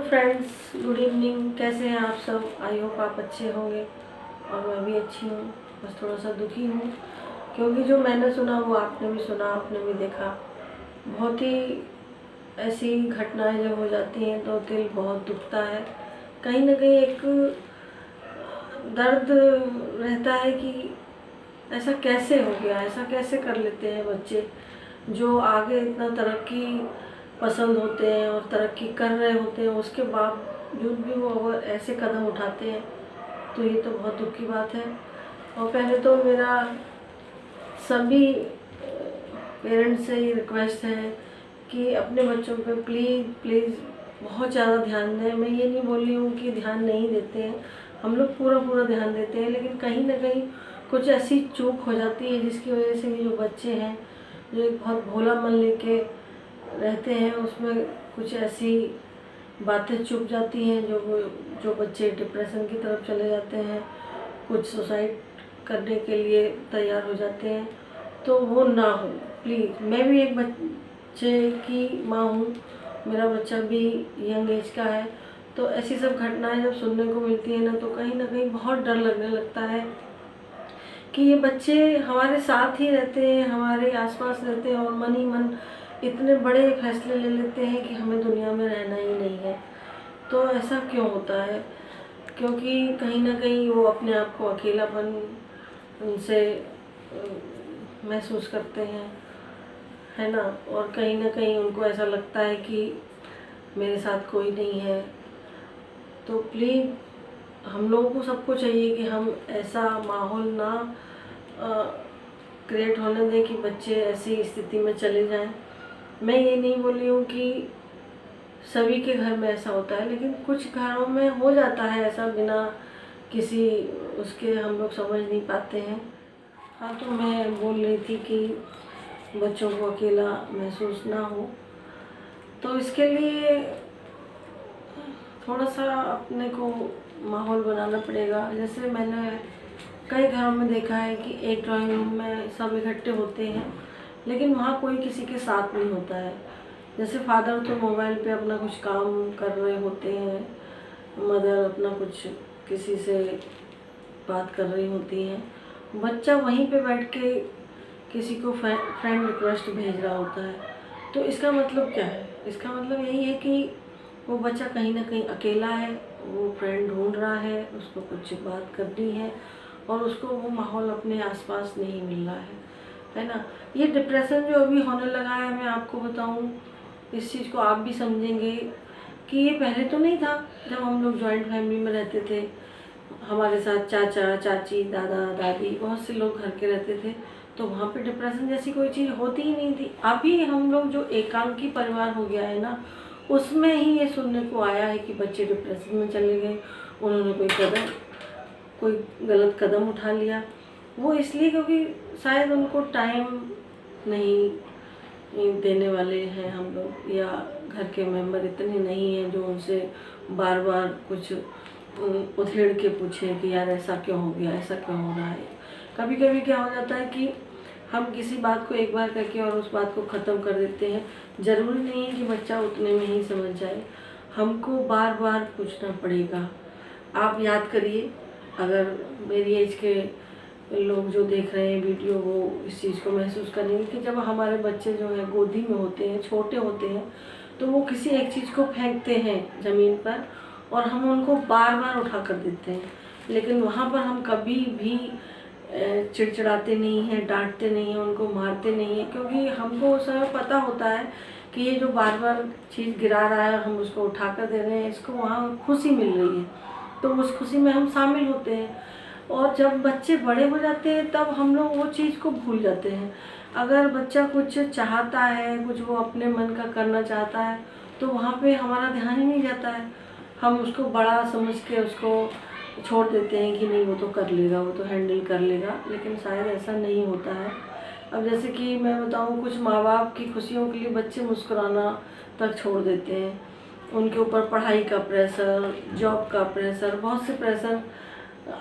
Friends, good evening. कैसे हैं आप सब? आई होप आप अच्छे होंगे और मैं भी अच्छी हूँ। बस थोड़ा सा दुखी हूँ क्योंकि जो मैंने सुना वो आपने भी सुना, आपने भी देखा। बहुत ही ऐसी घटनाएं जब हो जाती हैं तो दिल बहुत दुखता है। कहीं ना कहीं एक दर्द रहता है कि ऐसा कैसे हो गया, ऐसा कैसे कर लेते हैं बच्चे जो आगे इतना तरक्की पसंद होते हैं और तरक्की कर रहे होते हैं, उसके बावजूद भी वो अगर ऐसे कदम उठाते हैं तो ये तो बहुत दुख की बात है। और पहले तो मेरा सभी पेरेंट्स से ये रिक्वेस्ट है कि अपने बच्चों पे प्लीज़ प्लीज़ बहुत ज़्यादा ध्यान दें। मैं ये नहीं बोल रही हूँ कि ध्यान नहीं देते हैं, हम लोग पूरा पूरा ध्यान देते हैं, लेकिन कहीं ना कहीं कुछ ऐसी चूक हो जाती है जिसकी वजह से ये जो बच्चे हैं जो एक बहुत भोला मन लेके रहते हैं, उसमें कुछ ऐसी बातें चुप जाती हैं जो बच्चे डिप्रेशन की तरफ चले जाते हैं, कुछ सुसाइड करने के लिए तैयार हो जाते हैं। तो वो ना हो प्लीज़। मैं भी एक बच्चे की माँ हूँ, मेरा बच्चा भी यंग एज का है। तो ऐसी सब घटनाएं जब सुनने को मिलती है ना कहीं बहुत डर लगने लगता है कि ये बच्चे हमारे साथ ही रहते हैं, हमारे आसपास रहते हैं और मन ही मन इतने बड़े फैसले ले लेते हैं कि हमें दुनिया में रहना ही नहीं है। तो ऐसा क्यों होता है? क्योंकि कहीं ना कहीं वो अपने आप को अकेलापन उनसे महसूस करते हैं, है ना। और कहीं ना कहीं उनको ऐसा लगता है कि मेरे साथ कोई नहीं है। तो प्लीज़ हम लोगों को सबको चाहिए कि हम ऐसा माहौल ना क्रिएट होने दें कि बच्चे ऐसी स्थिति में चले जाएं। मैं ये नहीं बोल रही हूँ कि सभी के घर में ऐसा होता है, लेकिन कुछ घरों में हो जाता है ऐसा बिना किसी उसके, हम लोग समझ नहीं पाते हैं। हाँ, तो मैं बोल रही थी कि बच्चों को अकेला महसूस ना हो, तो इसके लिए थोड़ा सा अपने को माहौल बनाना पड़ेगा। जैसे मैंने कई घरों में देखा है कि एक ड्राइंग रूम में सब इकट्ठे होते हैं, लेकिन वहाँ कोई किसी के साथ नहीं होता है। जैसे फादर तो मोबाइल पे अपना कुछ काम कर रहे होते हैं, मदर अपना कुछ किसी से बात कर रही होती हैं, बच्चा वहीं पे बैठ के किसी को फ्रेंड रिक्वेस्ट भेज रहा होता है। तो इसका मतलब क्या है? इसका मतलब यही है कि वो बच्चा कहीं ना कहीं अकेला है, वो फ्रेंड ढूंढ रहा है, उसको कुछ बात करनी है और उसको वो माहौल अपने आसपास नहीं मिल रहा है ना। ये डिप्रेशन जो अभी होने लगा है, मैं आपको बताऊं, इस चीज़ को आप भी समझेंगे कि ये पहले तो नहीं था। जब हम लोग जॉइंट फैमिली में रहते थे, हमारे साथ चाचा चाची दादा दादी बहुत से लोग घर के रहते थे, तो वहाँ पे डिप्रेशन जैसी कोई चीज़ होती ही नहीं थी। अभी हम लोग जो एकांकी परिवार हो गया है ना, उसमें ही ये सुनने को आया है कि बच्चे डिप्रेशन में चले गए, उन्होंने कोई गलत कदम उठा लिया। वो इसलिए क्योंकि शायद उनको टाइम नहीं देने वाले हैं हम लोग, या घर के मेंबर इतने नहीं हैं जो उनसे बार बार कुछ उधेड़ के पूछें कि यार ऐसा क्यों हो गया, ऐसा क्यों हो रहा है। कभी कभी क्या हो जाता है कि हम किसी बात को एक बार करके और उस बात को ख़त्म कर देते हैं। ज़रूरी नहीं है कि बच्चा उतने में ही समझ जाए, हमको बार बार पूछना पड़ेगा। आप याद करिए, अगर मेरी एज के लोग जो देख रहे हैं वीडियो, वो इस चीज़ को महसूस करेंगे कि जब हमारे बच्चे जो हैं गोदी में होते हैं, छोटे होते हैं, तो वो किसी एक चीज़ को फेंकते हैं ज़मीन पर और हम उनको बार बार उठा कर देते हैं, लेकिन वहाँ पर हम कभी भी चिड़चिड़ाते नहीं हैं, डांटते नहीं हैं, उनको मारते नहीं हैं, क्योंकि हमको उस समय पता होता है कि ये जो बार बार चीज़ गिरा रहा है, हम उसको उठा कर दे रहे हैं, इसको वहाँ खुशी मिल रही है, तो उस खुशी में हम शामिल होते हैं। और जब बच्चे बड़े हो जाते हैं तब हम लोग वो चीज़ को भूल जाते हैं। अगर बच्चा कुछ चाहता है, कुछ वो अपने मन का करना चाहता है, तो वहाँ पे हमारा ध्यान ही नहीं जाता है। हम उसको बड़ा समझ के उसको छोड़ देते हैं कि नहीं वो तो कर लेगा, वो तो हैंडल कर लेगा, लेकिन शायद ऐसा नहीं होता है। अब जैसे कि मैं बताऊँ, कुछ माँ बाप की खुशियों के लिए बच्चे मुस्कुराना तक छोड़ देते हैं। उनके ऊपर पढ़ाई का प्रेशर, जॉब का प्रेशर, बहुत से प्रेशर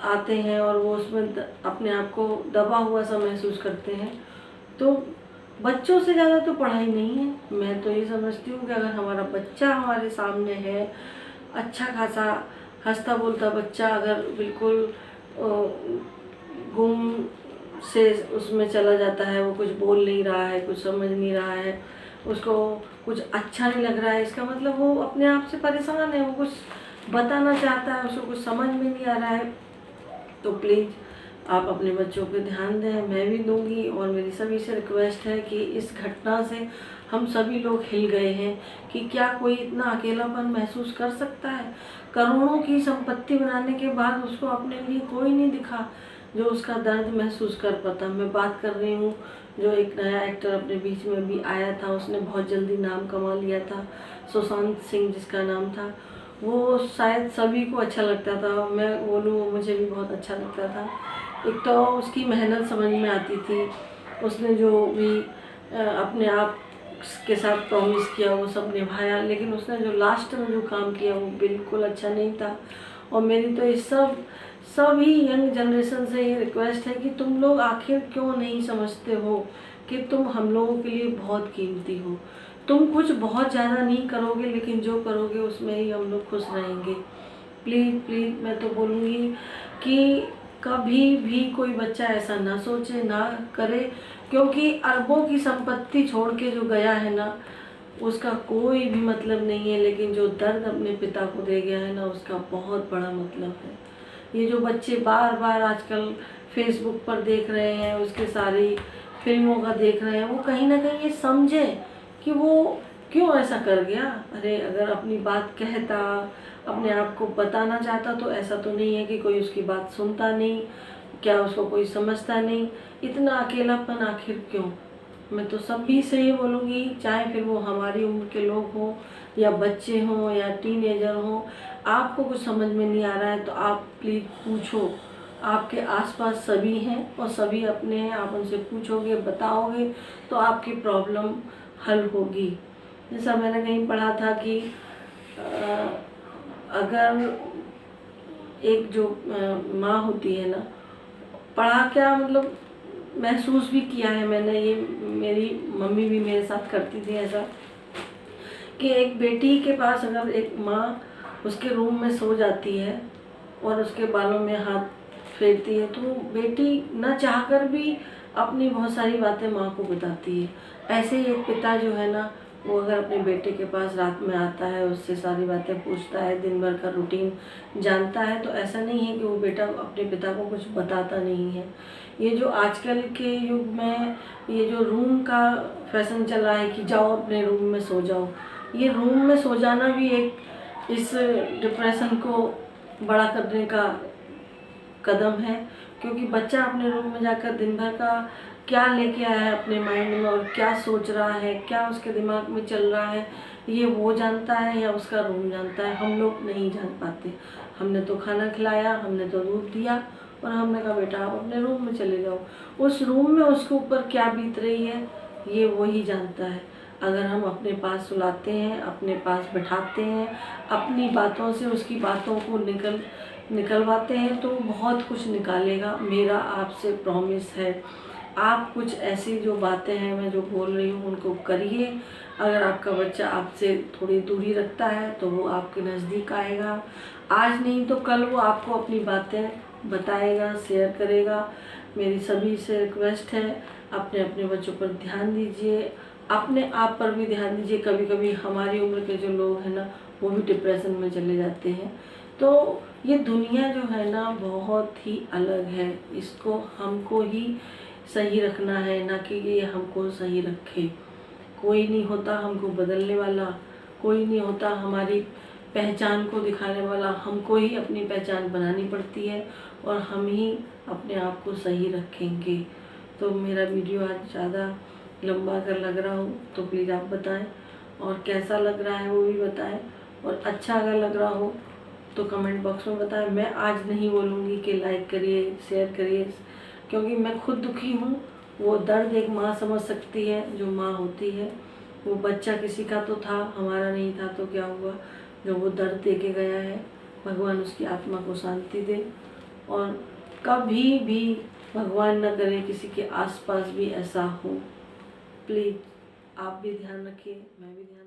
आते हैं और वो उसमें अपने आप को दबा हुआ सा महसूस करते हैं। तो बच्चों से ज़्यादा तो पढ़ाई नहीं है। मैं तो ये समझती हूँ कि अगर हमारा बच्चा हमारे सामने है अच्छा खासा हंसता बोलता बच्चा अगर बिल्कुल गुम से उसमें चला जाता है, वो कुछ बोल नहीं रहा है, कुछ समझ नहीं रहा है, उसको कुछ अच्छा नहीं लग रहा है, इसका मतलब वो अपने आप से परेशान है, वो कुछ बताना चाहता है, उसको कुछ समझ में नहीं आ रहा है। तो प्लीज़ आप अपने बच्चों पे ध्यान दें, मैं भी दूंगी। और मेरी सभी से रिक्वेस्ट है कि इस घटना से हम सभी लोग हिल गए हैं कि क्या कोई इतना अकेलापन महसूस कर सकता है। करोड़ों की संपत्ति बनाने के बाद उसको अपने लिए कोई नहीं दिखा जो उसका दर्द महसूस कर पाता। मैं बात कर रही हूँ जो एक नया एक्टर अपने बीच में भी आया था, उसने बहुत जल्दी नाम कमा लिया था, सुशांत सिंह जिसका नाम था। वो शायद सभी को अच्छा लगता था, मैं बोलूँ मुझे भी बहुत अच्छा लगता था। एक तो उसकी मेहनत समझ में आती थी, उसने जो भी अपने आप के साथ प्रॉमिस किया वो सब निभाया, लेकिन उसने जो लास्ट में जो काम किया वो बिल्कुल अच्छा नहीं था। और मेरी तो इस सभी यंग जनरेशन से ये रिक्वेस्ट है कि तुम लोग आखिर क्यों नहीं समझते हो कि तुम हम लोगों के लिए बहुत कीमती हो। तुम कुछ बहुत ज़्यादा नहीं करोगे, लेकिन जो करोगे उसमें ही हम लोग खुश रहेंगे। प्लीज़ प्लीज़ मैं तो बोलूँगी कि कभी भी कोई बच्चा ऐसा ना सोचे, ना करे, क्योंकि अरबों की संपत्ति छोड़ के जो गया है ना, उसका कोई भी मतलब नहीं है, लेकिन जो दर्द अपने पिता को दे गया है ना, उसका बहुत बड़ा मतलब है। ये जो बच्चे बार बार आजकल फेसबुक पर देख रहे हैं, उसके सारी फिल्मों का देख रहे हैं, वो कहीं ना कहीं ये समझें कि वो क्यों ऐसा कर गया। अरे अगर अपनी बात कहता, अपने आप को बताना चाहता, तो ऐसा तो नहीं है कि कोई उसकी बात सुनता नहीं, क्या उसको कोई समझता नहीं। इतना अकेलापन आखिर क्यों। मैं तो सभी से ये बोलूँगी, चाहे फिर वो हमारी उम्र के लोग हों या बच्चे हों या टीनेजर हों, आपको कुछ समझ में नहीं आ रहा है तो आप प्लीज़ पूछो। आपके आसपास सभी हैं और सभी अपने हैं, आप उनसे पूछोगे, बताओगे तो आपकी प्रॉब्लम हल होगी। जैसा मैंने कहीं पढ़ा था कि अगर एक जो माँ होती है ना, पढ़ा क्या मतलब महसूस भी किया है मैंने, ये मेरी मम्मी भी मेरे साथ करती थी ऐसा, कि एक बेटी के पास अगर एक माँ उसके रूम में सो जाती है और उसके बालों में हाथ फेरती है, तो बेटी न चाहकर भी अपनी बहुत सारी बातें माँ को बताती है। ऐसे ही एक पिता जो है ना, वो अगर अपने बेटे के पास रात में आता है, उससे सारी बातें पूछता है, दिन भर का रूटीन जानता है, तो ऐसा नहीं है कि वो बेटा अपने पिता को कुछ बताता नहीं है। ये जो आजकल के युग में ये जो रूम का फैशन चला है कि जाओ अपने रूम में सो जाओ, ये रूम में सो जाना भी एक इस डिप्रेशन को बड़ा करने का कदम है। क्योंकि बच्चा अपने रूम में जाकर दिन भर का क्या लेके आया है अपने माइंड में और क्या सोच रहा है, क्या उसके दिमाग में चल रहा है, ये वो जानता है या उसका रूम जानता है। हम लोग नहीं जान पाते। हमने तो खाना खिलाया, हमने तो दूध दिया और हमने कहा बेटा आप अपने रूम में चले जाओ। उस रूम में उसके ऊपर क्या बीत रही है ये वो ही जानता है। अगर हम अपने पास सुलाते हैं, अपने पास बिठाते हैं, अपनी बातों से उसकी बातों को निकलवाते हैं, तो बहुत कुछ निकालेगा। मेरा आपसे प्रॉमिस है। आप कुछ ऐसी जो बातें हैं मैं जो बोल रही हूँ उनको करिए। अगर आपका बच्चा आपसे थोड़ी दूरी रखता है तो वो आपके नज़दीक आएगा। आज नहीं तो कल वो आपको अपनी बातें बताएगा, शेयर करेगा। मेरी सभी से रिक्वेस्ट है, अपने अपने बच्चों पर ध्यान दीजिए, अपने आप पर भी ध्यान दीजिए। कभी कभी हमारी उम्र के जो लोग हैं ना, वो भी डिप्रेशन में चले जाते हैं। तो ये दुनिया जो है ना बहुत ही अलग है, इसको हमको ही सही रखना है, ना कि ये हमको सही रखे। कोई नहीं होता हमको बदलने वाला, कोई नहीं होता हमारी पहचान को दिखाने वाला, हमको ही अपनी पहचान बनानी पड़ती है और हम ही अपने आप को सही रखेंगे। तो मेरा वीडियो आज ज़्यादा लंबा अगर लग रहा हो तो प्लीज़ आप बताएं, और कैसा लग रहा है वो भी बताएं, और अच्छा अगर लग रहा हो तो कमेंट बॉक्स में बताएं। मैं आज नहीं बोलूँगी कि लाइक करिए, शेयर करिए, क्योंकि मैं खुद दुखी हूँ। वो दर्द एक माँ समझ सकती है जो माँ होती है। वो बच्चा किसी का तो था, हमारा नहीं था, तो क्या हुआ, जो वो दर्द दे के गया है, भगवान उसकी आत्मा को शांति दे। और कभी भी भगवान न करे किसी के आसपास भी ऐसा हो। प्लीज़ आप भी ध्यान रखिए, मैं भी ध्यान